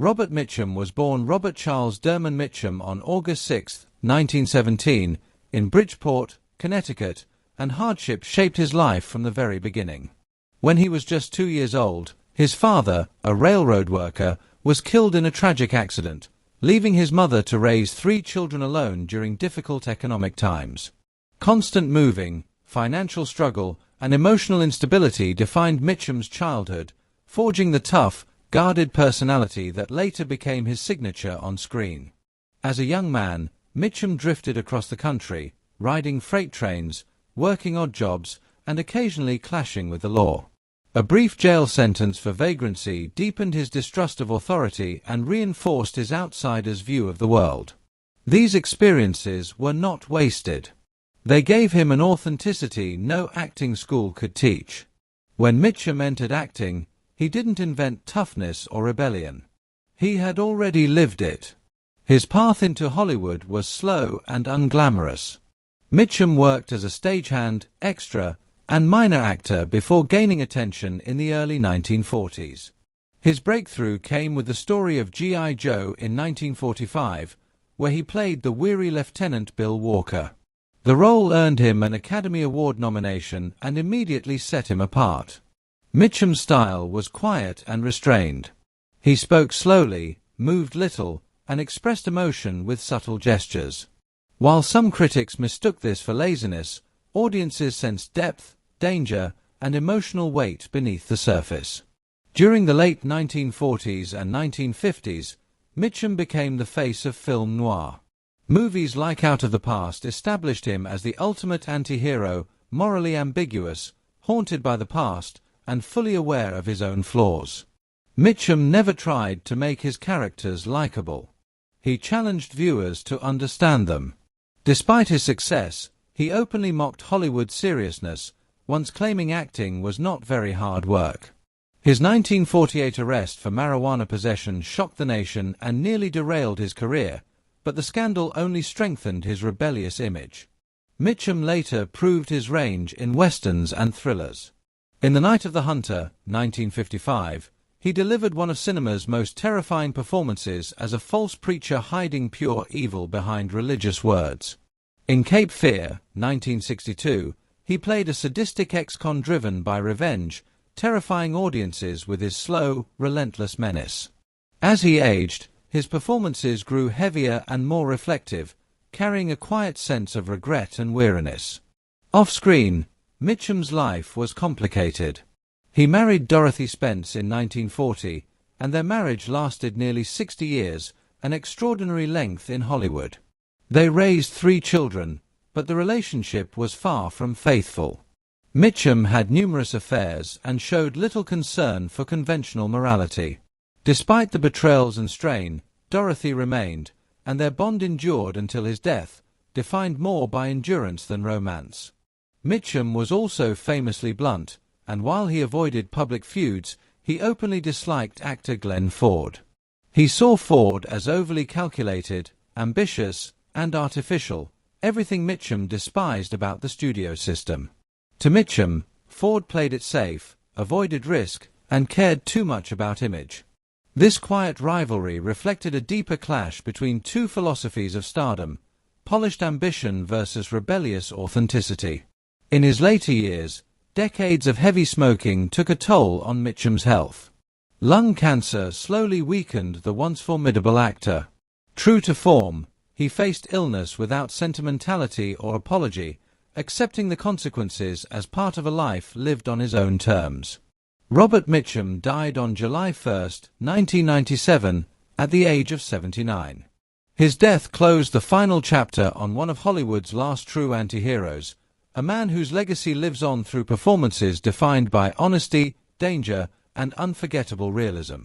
Robert Mitchum was born Robert Charles Derman Mitchum on August 6, 1917, in Bridgeport, Connecticut, and hardship shaped his life from the very beginning. When he was just 2 years old, his father, a railroad worker, was killed in a tragic accident, leaving his mother to raise 3 children alone during difficult economic times. Constant moving, financial struggle, and emotional instability defined Mitchum's childhood, forging the tough, guarded personality that later became his signature on screen. As a young man, Mitchum drifted across the country, riding freight trains, working odd jobs, and occasionally clashing with the law. A brief jail sentence for vagrancy deepened his distrust of authority and reinforced his outsider's view of the world. These experiences were not wasted. They gave him an authenticity no acting school could teach. When Mitchum entered acting, he didn't invent toughness or rebellion. He had already lived it. His path into Hollywood was slow and unglamorous. Mitchum worked as a stagehand, extra, and minor actor before gaining attention in the early 1940s. His breakthrough came with the story of G.I. Joe in 1945, where he played the weary Lieutenant Bill Walker. The role earned him an Academy Award nomination and immediately set him apart. Mitchum's style was quiet and restrained. He spoke slowly, moved little, and expressed emotion with subtle gestures. While some critics mistook this for laziness, audiences sensed depth, danger, and emotional weight beneath the surface. During the late 1940s and 1950s, Mitchum became the face of film noir. Movies like Out of the Past established him as the ultimate anti-hero, morally ambiguous, haunted by the past, and fully aware of his own flaws. Mitchum never tried to make his characters likable. He challenged viewers to understand them. Despite his success, he openly mocked Hollywood's seriousness, once claiming acting was not very hard work. His 1948 arrest for marijuana possession shocked the nation and nearly derailed his career, but the scandal only strengthened his rebellious image. Mitchum later proved his range in westerns and thrillers. In The Night of the Hunter, 1955, he delivered one of cinema's most terrifying performances as a false preacher hiding pure evil behind religious words. In Cape Fear, 1962, he played a sadistic ex-con driven by revenge, terrifying audiences with his slow, relentless menace. As he aged, his performances grew heavier and more reflective, carrying a quiet sense of regret and weariness. Off-screen, Mitchum's life was complicated. He married Dorothy Spence in 1940, and their marriage lasted nearly 60 years, an extraordinary length in Hollywood. They raised 3 children, but the relationship was far from faithful. Mitchum had numerous affairs and showed little concern for conventional morality. Despite the betrayals and strain, Dorothy remained, and their bond endured until his death, defined more by endurance than romance. Mitchum was also famously blunt, and while he avoided public feuds, he openly disliked actor Glenn Ford. He saw Ford as overly calculated, ambitious, and artificial, everything Mitchum despised about the studio system. To Mitchum, Ford played it safe, avoided risk, and cared too much about image. This quiet rivalry reflected a deeper clash between 2 philosophies of stardom, polished ambition versus rebellious authenticity. In his later years, decades of heavy smoking took a toll on Mitchum's health. Lung cancer slowly weakened the once formidable actor. True to form, he faced illness without sentimentality or apology, accepting the consequences as part of a life lived on his own terms. Robert Mitchum died on July 1, 1997, at the age of 79. His death closed the final chapter on one of Hollywood's last true anti-heroes, a man whose legacy lives on through performances defined by honesty, danger, and unforgettable realism.